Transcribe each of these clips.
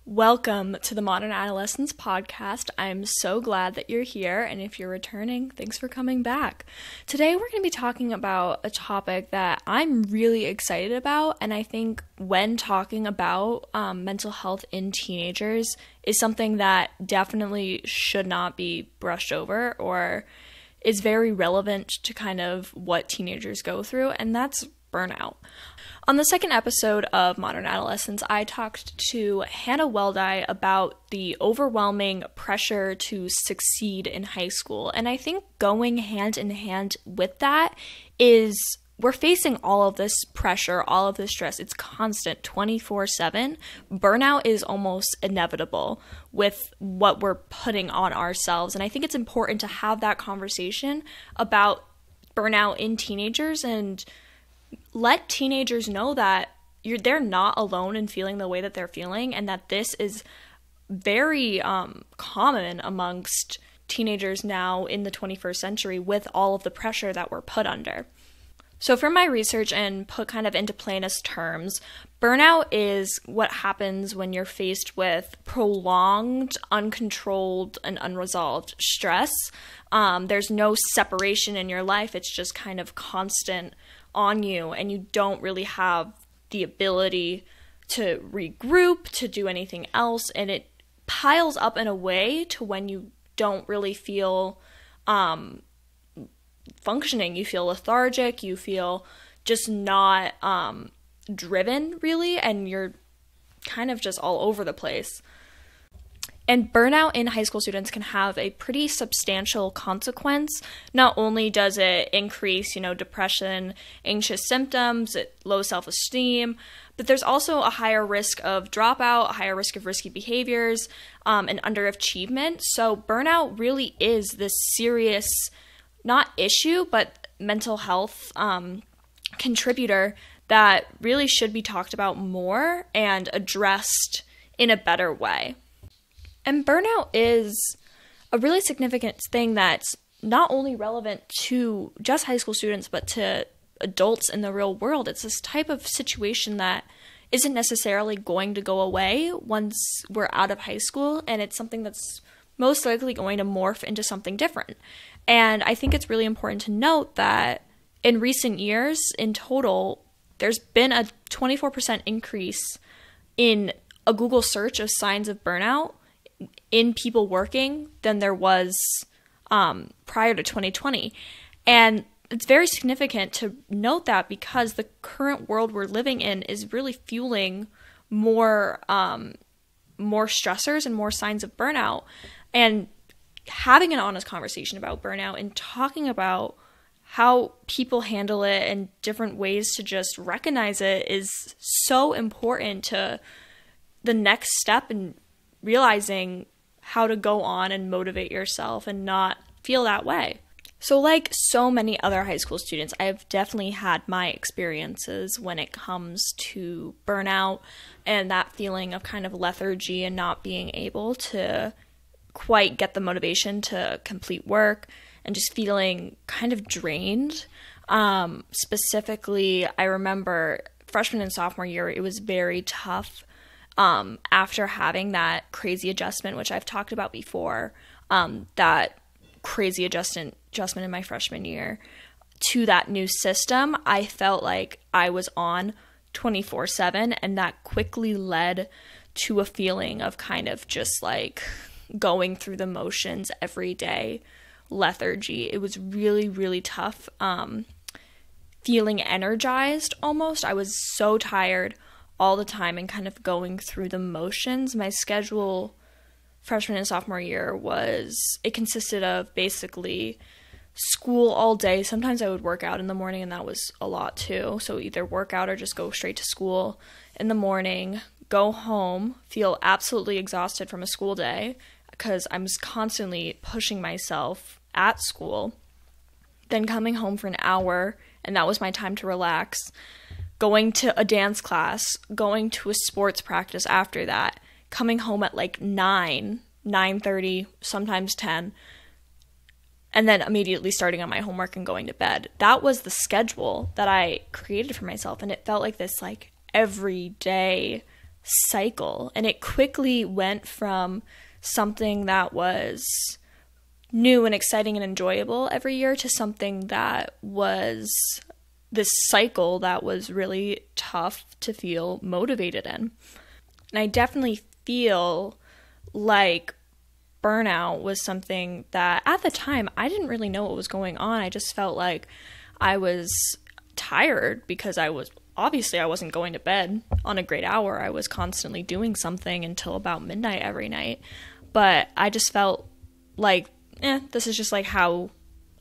Welcome to the Modern Adolescence podcast. I'm so glad that you're here, and if you're returning, thanks for coming back. Today we're going to be talking about a topic that I'm really excited about, and I think when talking about mental health in teenagers is something that definitely should not be brushed over or is very relevant to kind of what teenagers go through, and that's burnout. On the second episode of Modern Adolescence, I talked to Hannah Weldi about the overwhelming pressure to succeed in high school. And I think going hand in hand with that is we're facing all of this pressure, all of this stress. It's constant 24/7. Burnout is almost inevitable with what we're putting on ourselves. And I think it's important to have that conversation about burnout in teenagers and let teenagers know that they're not alone in feeling the way that they're feeling, and that this is very common amongst teenagers now in the 21st century with all of the pressure that we're put under. So from my research and put kind of into plainest terms, burnout is what happens when you're faced with prolonged, uncontrolled, and unresolved stress. There's no separation in your life. It's just kind of constant on you, and you don't really have the ability to regroup, to do anything else, and it piles up in a way to when you don't really feel functioning. You feel lethargic, you feel just not driven really, and you're kind of just all over the place. And burnout in high school students can have a pretty substantial consequence. Not only does it increase, depression, anxious symptoms, low self-esteem, but there's also a higher risk of dropout, a higher risk of risky behaviors, and underachievement. So burnout really is this serious, not issue, but mental health contributor that really should be talked about more and addressed in a better way. And burnout is a really significant thing that's not only relevant to just high school students, but to adults in the real world. It's this type of situation that isn't necessarily going to go away once we're out of high school, and it's something that's most likely going to morph into something different. And I think it's really important to note that in recent years, in total, there's been a 24% increase in a Google search of signs of burnout in people working than there was prior to 2020. And it's very significant to note that because the current world we're living in is really fueling more stressors and more signs of burnout. And having an honest conversation about burnout and talking about how people handle it and different ways to just recognize it is so important to the next step in realizing how to go on and motivate yourself and not feel that way. So like so many other high school students, I've definitely had my experiences when it comes to burnout and that feeling of kind of lethargy and not being able to quite get the motivation to complete work and just feeling kind of drained. Specifically, I remember freshman and sophomore year, it was very tough. After having that crazy adjustment, which I've talked about before, that crazy adjustment in my freshman year to that new system, I felt like I was on 24/7, and that quickly led to a feeling of kind of just like going through the motions every day, lethargy. It was really, really tough, feeling energized almost. I was so tired all the time and kind of going through the motions. My schedule freshman and sophomore year it consisted of basically school all day. Sometimes I would work out in the morning, and that was a lot too. So either work out or just go straight to school in the morning, go home, feel absolutely exhausted from a school day because I was constantly pushing myself at school, then coming home for an hour, and that was my time to relax, going to a dance class, going to a sports practice after that, coming home at like 9:30, sometimes 10, and then immediately starting on my homework and going to bed. That was the schedule that I created for myself, and it felt like this like everyday cycle. And it quickly went from something that was new and exciting and enjoyable every year to something that was this cycle that was really tough to feel motivated in. And I definitely feel like burnout was something that at the time I didn't really know what was going on. I just felt like I was tired because I wasn't going to bed on a great hour. I was constantly doing something until about midnight every night. But I just felt like, this is just like how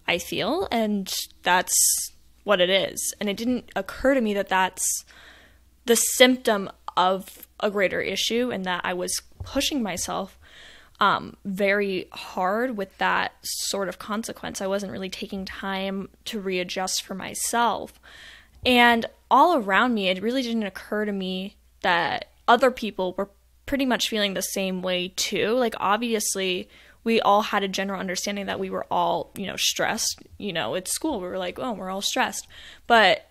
I feel, and that's what it is. And it didn't occur to me that that's the symptom of a greater issue, and that I was pushing myself very hard with that sort of consequence. I wasn't really taking time to readjust for myself. And all around me, it really didn't occur to me that other people were pretty much feeling the same way too. Like, obviously, we all had a general understanding that we were all, stressed. At school, we were like, oh, we're all stressed. But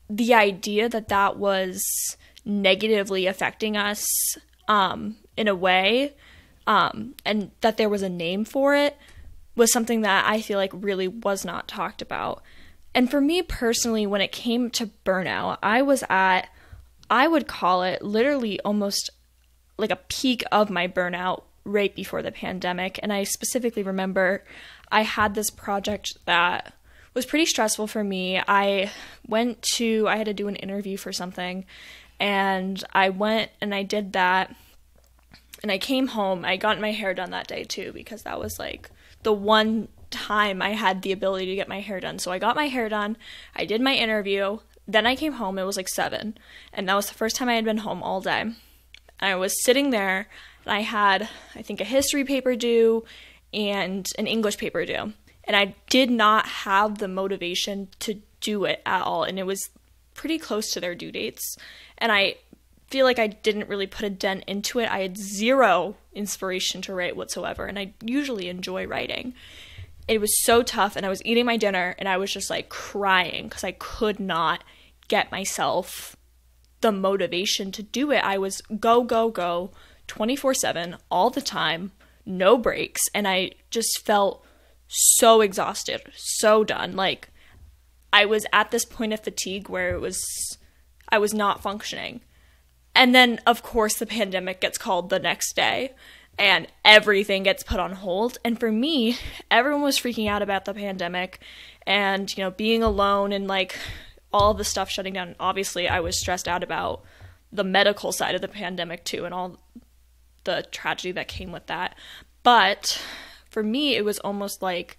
the idea that that was negatively affecting us in a way, and that there was a name for it, was something that I feel like really was not talked about. And for me personally, when it came to burnout, I would call it literally almost like a peak of my burnout right before the pandemic. And I specifically remember I had this project that was pretty stressful for me. I had to do an interview for something, and I went and I did that, and I came home. I got my hair done that day too, because that was like the one time I had the ability to get my hair done. So I got my hair done, I did my interview, then I came home. It was like 7, and that was the first time I had been home all day. I was sitting there, and I had, I think, a history paper due and an English paper due. And I did not have the motivation to do it at all. And it was pretty close to their due dates. And I feel like I didn't really put a dent into it. I had zero inspiration to write whatsoever. And I usually enjoy writing. It was so tough. And I was eating my dinner, and I was just like crying because I could not get myself the motivation to do it. I was go, 24/7 all the time, no breaks. And I just felt so exhausted, so done. Like, I was at this point of fatigue where I was not functioning. And then, of course, the pandemic gets called the next day, and everything gets put on hold. And for me, everyone was freaking out about the pandemic and, being alone and like all of the stuff shutting down. Obviously, I was stressed out about the medical side of the pandemic too, and all the tragedy that came with that. But for me, it was almost like,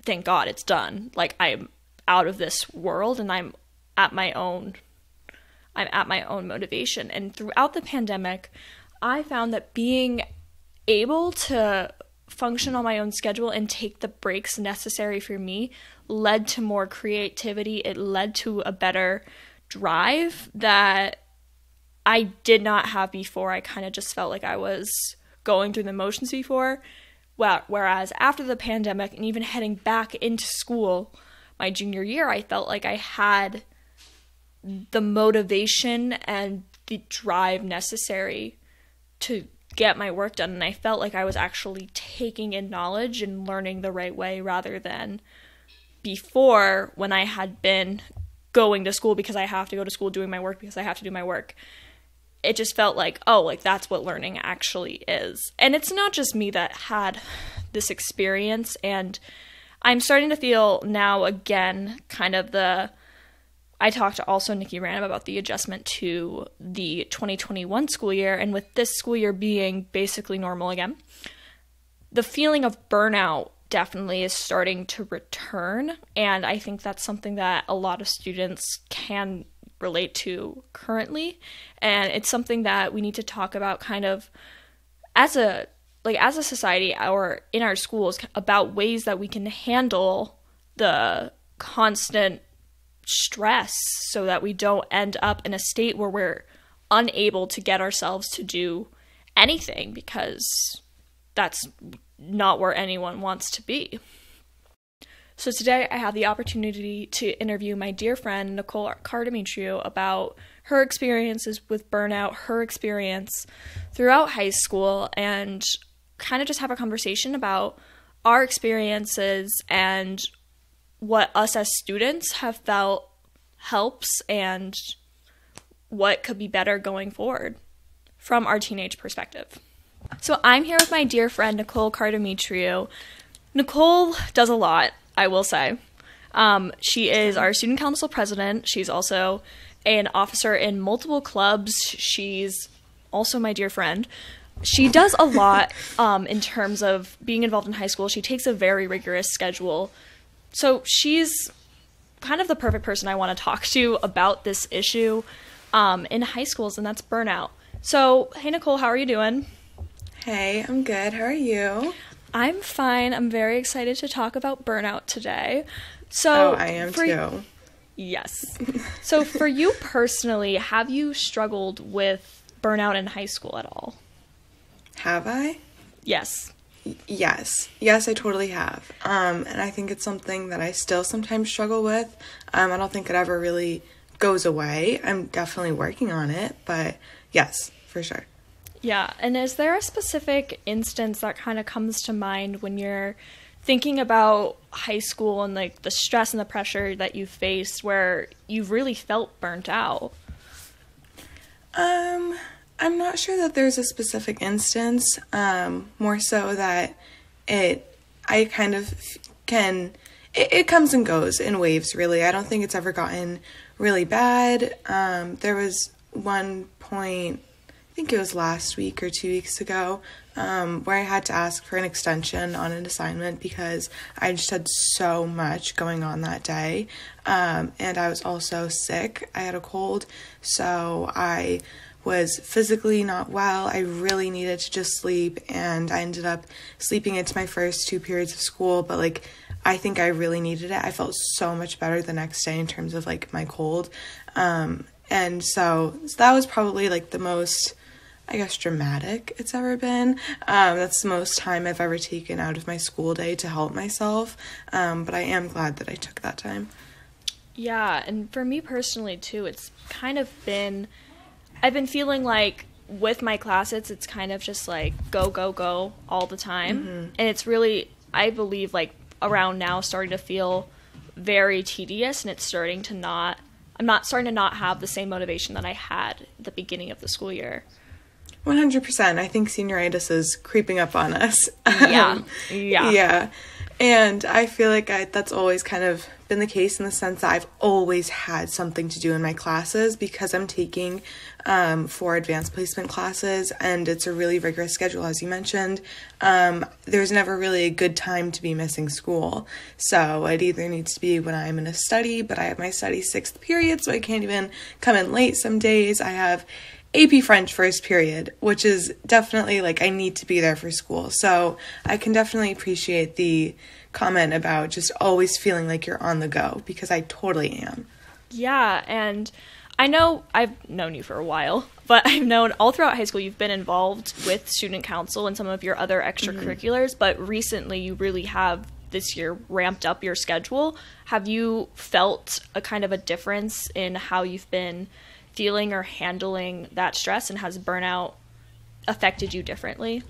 thank God it's done. Like, I'm out of this world, and I'm at my own motivation. And throughout the pandemic, I found that being able to function on my own schedule and take the breaks necessary for me led to more creativity. It led to a better drive that I did not have before. I kind of just felt like I was going through the motions before. Whereas after the pandemic and even heading back into school my junior year, I felt like I had the motivation and the drive necessary to get my work done. And I felt like I was actually taking in knowledge and learning the right way, rather than before, when I had been going to school because I have to go to school, doing my work because I have to do my work. It just felt like, oh, like that's what learning actually is. And it's not just me that had this experience. And I'm starting to feel now again kind of I talked to also Nikki Random about the adjustment to the 2021 school year. And with this school year being basically normal again, the feeling of burnout definitely is starting to return. And I think that's something that a lot of students can relate to currently. And it's something that we need to talk about kind of as a society or in our schools, about ways that we can handle the constant stress so that we don't end up in a state where we're unable to get ourselves to do anything, because that's not where anyone wants to be. So today I had the opportunity to interview my dear friend Nicole Cardemetrio about her experiences with burnout, her experience throughout high school, and kind of just have a conversation about our experiences and what us as students have felt helps and what could be better going forward from our teenage perspective. So I'm here with my dear friend, Nicole Cardemetriou. Nicole does a lot, I will say. She is our student council president. She's also an officer in multiple clubs. She's also my dear friend. She does a lot in terms of being involved in high school. She takes a very rigorous schedule. So she's kind of the perfect person I want to talk to about this issue in high schools, and that's burnout. So, hey, Nicole, how are you doing? Hey, I'm good. How are you? I'm fine. I'm very excited to talk about burnout today. So, I am too. Yes. So for you personally, have you struggled with burnout in high school at all? Have I? Yes. Yes, I totally have. And I think it's something that I still sometimes struggle with. I don't think it ever really goes away. I'm definitely working on it, but yes, for sure. Yeah, and is there a specific instance that kind of comes to mind when you're thinking about high school and like the stress and the pressure that you faced where you've really felt burnt out? I'm not sure that there's a specific instance, more so that it comes and goes in waves, really. I don't think it's ever gotten really bad. There was one point, I think it was last week or 2 weeks ago, where I had to ask for an extension on an assignment because I just had so much going on that day. And I was also sick. I had a cold, so I was physically not well. I really needed to just sleep, and I ended up sleeping into my first 2 periods of school, but like I think I really needed it. I felt so much better the next day in terms of like my cold. And so that was probably like the most, I guess, dramatic it's ever been. That's the most time I've ever taken out of my school day to help myself. But I am glad that I took that time. Yeah, and for me personally too, it's kind of been, I've been feeling like with my classes, it's kind of just like go, go, go all the time. Mm-hmm. And it's really, I believe, like around now starting to feel very tedious, and it's starting to not, I'm not starting to not have the same motivation that I had at the beginning of the school year. 100%. I think senioritis is creeping up on us. Yeah. And I feel like that's always kind of been the case in the sense that I've always had something to do in my classes because I'm taking 4 advanced placement classes, and it's a really rigorous schedule, as you mentioned. There's never really a good time to be missing school. So it either needs to be when I'm in a study, but I have my study 6th period, so I can't even come in late some days. I have AP French first period, which is definitely like I need to be there for school. So I can definitely appreciate the comment about just always feeling like you're on the go, because I totally am. Yeah, and I know I've known you for a while, but I've known all throughout high school you've been involved with student council and some of your other extracurriculars, but recently you really have this year ramped up your schedule. Have you felt a kind of a difference in how you've been feeling or handling that stress, and has burnout affected you differently?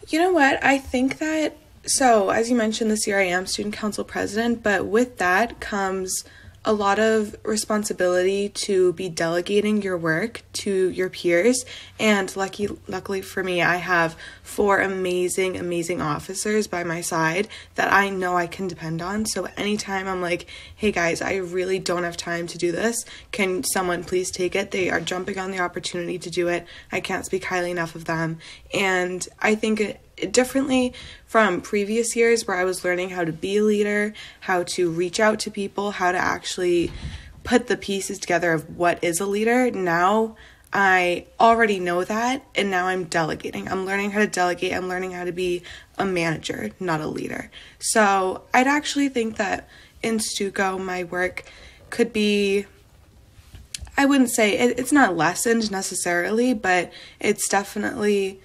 You know what? I think that, so as you mentioned, this year I am student council president, but with that comes a lot of responsibility to be delegating your work to your peers. And luckily for me, I have 4 amazing officers by my side that I know I can depend on. So anytime I'm like, hey guys, I really don't have time to do this, can someone please take it? They are jumping on the opportunity to do it. I can't speak highly enough of them. And I think differently from previous years where I was learning how to be a leader, how to reach out to people, how to actually put the pieces together of what is a leader. Now I already know that, and now I'm delegating. I'm learning how to delegate. I'm learning how to be a manager, not a leader. So I'd actually think that in Stuco, my work could be, I wouldn't say, it's not lessened necessarily, but it's definitely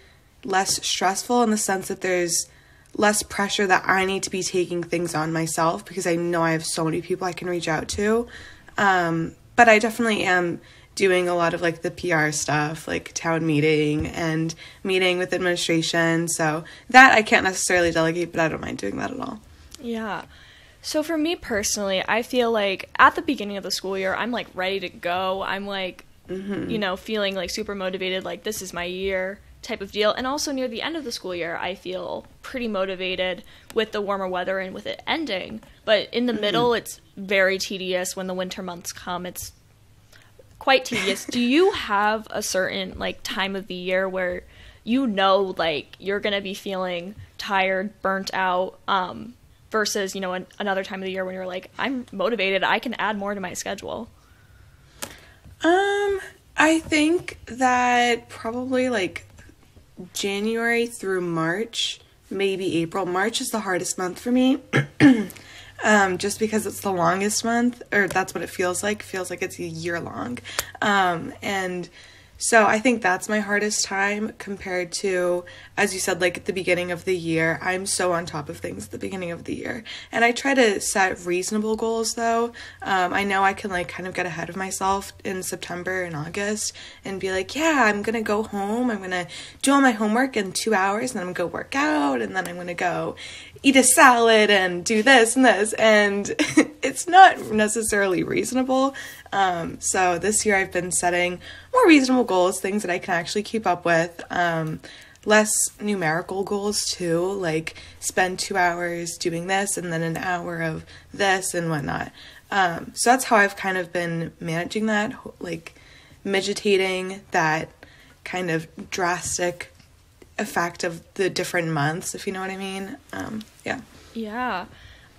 less stressful in the sense that there's less pressure that I need to be taking things on myself, because I know I have so many people I can reach out to. But I definitely am doing a lot of like the PR stuff, like town meeting and meeting with administration. So that I can't necessarily delegate, but I don't mind doing that at all. Yeah. So for me personally, I feel like at the beginning of the school year, I'm like ready to go. I'm like, you know, feeling like super motivated, like this is my year type of deal. And also near the end of the school year, I feel pretty motivated with the warmer weather and with it ending. But in the middle, it's very tedious. When the winter months come, it's quite tedious. Do you have a certain like time of the year where you know like you're going to be feeling tired, burnt out, versus, you know, another time of the year when you're like, I'm motivated, I can add more to my schedule? I think that probably like January through March, maybe April. March is the hardest month for me. Just because it's the longest month, or that's what it feels like. Feels like it's a year long. And so I think that's my hardest time compared to, as you said, like at the beginning of the year. I'm so on top of things at the beginning of the year. And I try to set reasonable goals though. I know I can like kind of get ahead of myself in September and August and be like, yeah, I'm going to go home. I'm going to do all my homework in 2 hours and then I'm going to go work out and then I'm going to go eat a salad and do this and this. And it's not necessarily reasonable. So this year I've been setting more reasonable goals, things that I can actually keep up with. Less numerical goals too, like spend 2 hours doing this and then an hour of this and whatnot. So that's how I've kind of been managing that, like midgetating that kind of drastic effect of the different months, if you know what I mean. Yeah. Yeah.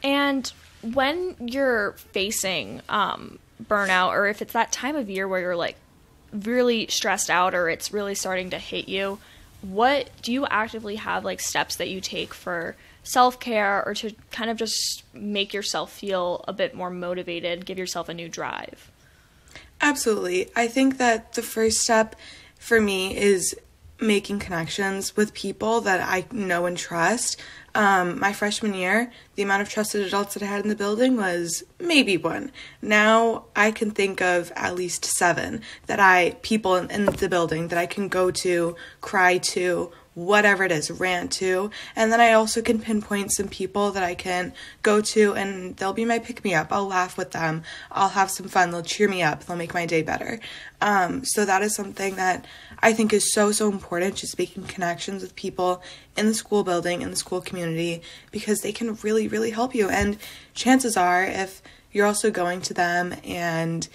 And when you're facing burnout, or if it's that time of year where you're like really stressed out or it's really starting to hit you, what do you actively have like steps that you take for self-care or to kind of just make yourself feel a bit more motivated, give yourself a new drive? Absolutely. I think that the first step for me is making connections with people that I know and trust. My freshman year, the amount of trusted adults that I had in the building was maybe one. Now I can think of at least 7 people in the building that I can go to, cry to, whatever it is, rant to. And then I also can pinpoint some people that I can go to and they'll be my pick-me-up. I'll laugh with them. I'll have some fun. They'll cheer me up. They'll make my day better. So that is something that I think is so, so important, just making connections with people in the school building, in the school community, because they can really, really help you. And chances are, if you're also going to them and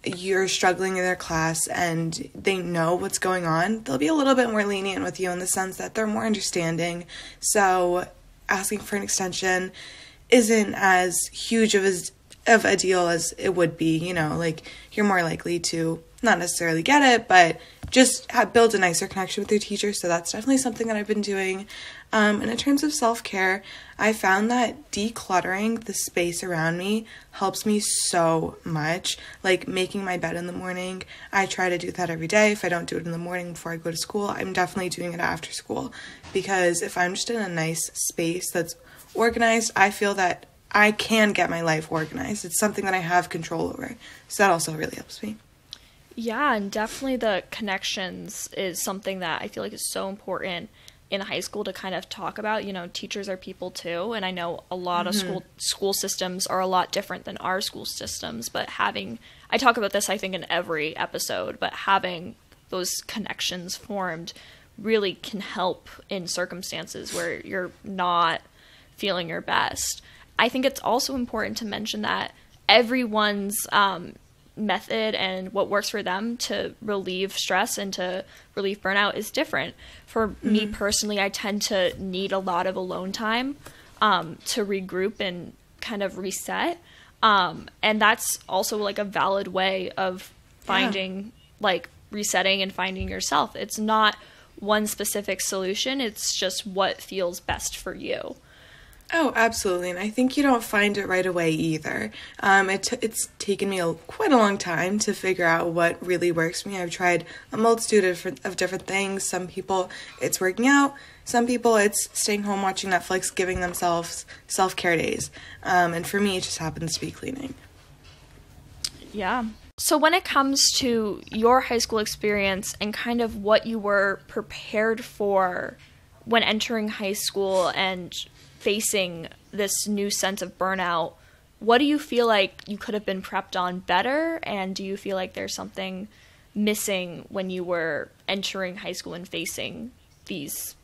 you're struggling in their class and they know what's going on, they'll be a little bit more lenient with you in the sense that they're more understanding. So asking for an extension isn't as huge of a deal as it would be, you know, like you're more likely to not necessarily get it, but just build a nicer connection with your teacher. So that's definitely something that I've been doing. And in terms of self-care, I found that decluttering the space around me helps me so much. Like making my bed in the morning, I try to do that every day. If I don't do it in the morning before I go to school, I'm definitely doing it after school. Because if I'm just in a nice space that's organized, I feel that I can get my life organized. It's something that I have control over. So that also really helps me. Yeah, and definitely the connections is something that I feel like is so important in high school to kind of talk about. You know, teachers are people too, and I know a lot of school systems are a lot different than our school systems, but I talk about this I think in every episode, but having those connections formed really can help in circumstances where you're not feeling your best. I think it's also important to mention that everyone's method and what works for them to relieve stress and to relieve burnout is different. For me personally, I tend to need a lot of alone time to regroup and kind of reset. And that's also like a valid way of finding like resetting and finding yourself. It's not one specific solution. It's just what feels best for you. Oh, absolutely. And I think you don't find it right away either. It's taken me quite a long time to figure out what really works for me. I've tried a multitude of different things. Some people, it's working out. Some people, it's staying home watching Netflix, giving themselves self-care days. And for me, it just happens to be cleaning. Yeah. So when it comes to your high school experience and kind of what you were prepared for when entering high school and facing this new sense of burnout, what do you feel like you could have been prepped on better? And do you feel like there's something missing when you were entering high school and facing these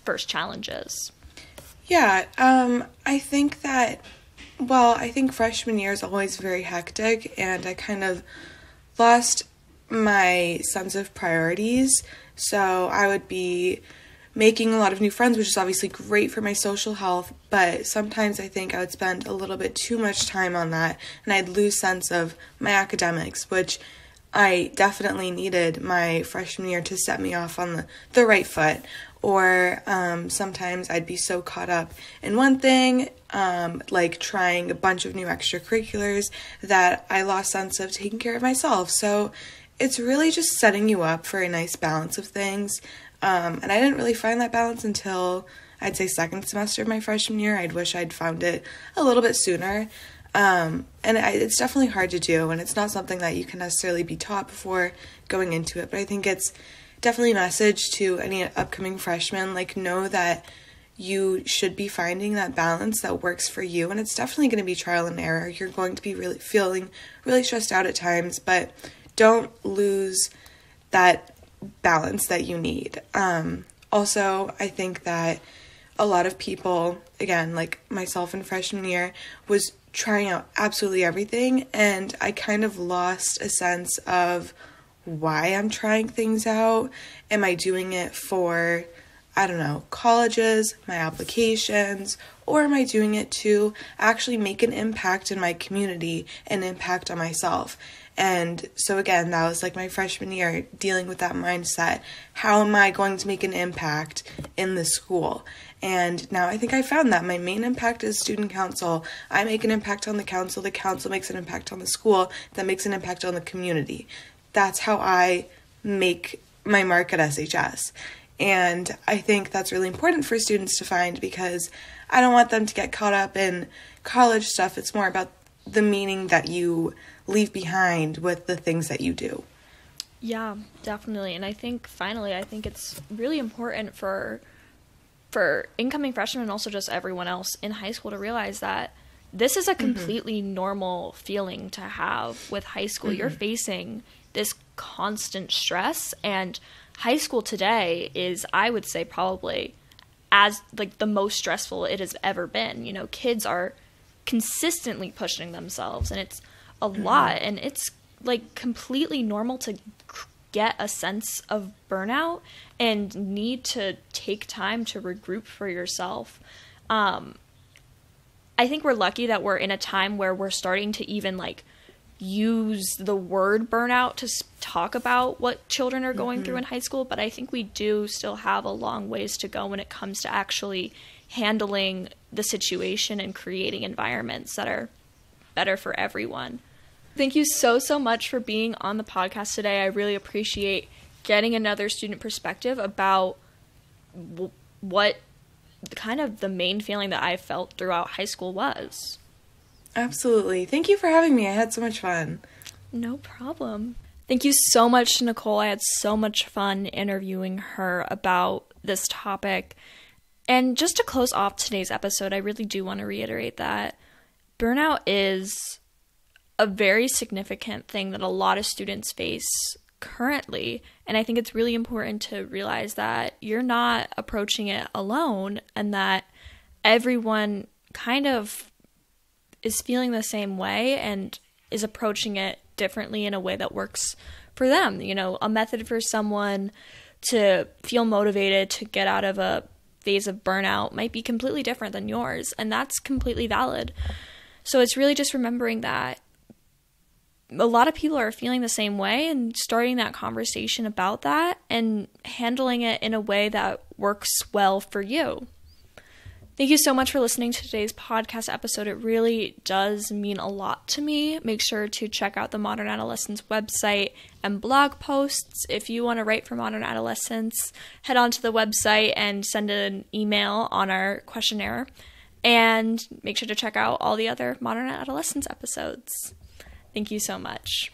first challenges? Yeah, I think freshman year is always very hectic, and I kind of lost my sense of priorities. So I would be making a lot of new friends, which is obviously great for my social health, but sometimes I think I would spend a little bit too much time on that, and I'd lose sense of my academics, which I definitely needed my freshman year to set me off on the right foot. Or sometimes I'd be so caught up in one thing, like trying a bunch of new extracurriculars, that I lost sense of taking care of myself. So it's really just setting you up for a nice balance of things. And I didn't really find that balance until, I'd say, second semester of my freshman year. I'd wish I'd found it a little bit sooner. It's definitely hard to do, and it's not something that you can necessarily be taught before going into it. But I think it's definitely a message to any upcoming freshmen, like, know that you should be finding that balance that works for you, and it's definitely going to be trial and error. You're going to be feeling really stressed out at times, but don't lose that balance that you need. Also, I think that a lot of people, again, like myself in freshman year, was trying out absolutely everything, and I kind of lost a sense of why I'm trying things out. Am I doing it for, I don't know, colleges, my applications, or am I doing it to actually make an impact in my community, an impact on myself? And so again, that was like my freshman year, dealing with that mindset. How am I going to make an impact in the school? And now I think I found that my main impact is student council. I make an impact on the council makes an impact on the school, that makes an impact on the community. That's how I make my mark at SHS. And I think that's really important for students to find, because I don't want them to get caught up in college stuff. It's more about the meaning that you leave behind with the things that you do. Yeah, definitely. And I think it's really important for incoming freshmen and also just everyone else in high school to realize that this is a completely normal feeling to have with high school. You're facing this constant stress, and high school today is, I would say, probably as like the most stressful it has ever been. You know, kids are consistently pushing themselves, and it's a lot, and it's like completely normal to get a sense of burnout and need to take time to regroup for yourself. I think we're lucky that we're in a time where we're starting to even like use the word burnout to talk about what children are going through in high school, but I think we do still have a long ways to go when it comes to actually handling the situation and creating environments that are better for everyone. Thank you so much for being on the podcast today. I really appreciate getting another student perspective about what kind of the main feeling that I felt throughout high school was. Absolutely. Thank you for having me. I had so much fun. No problem. Thank you so much to Nicole. I had so much fun interviewing her about this topic. And just to close off today's episode, I really do want to reiterate that burnout is a very significant thing that a lot of students face currently. And I think it's really important to realize that you're not approaching it alone, and that everyone kind of is feeling the same way and is approaching it differently in a way that works for them. You know, a method for someone to feel motivated to get out of a phase of burnout might be completely different than yours, and that's completely valid. So it's really just remembering that a lot of people are feeling the same way, and starting that conversation about that and handling it in a way that works well for you. Thank you so much for listening to today's podcast episode. It really does mean a lot to me. Make sure to check out the Modern Adolescence website and blog posts. If you want to write for Modern Adolescence, head on to the website and send an email on our questionnaire. And make sure to check out all the other Modern Adolescence episodes. Thank you so much.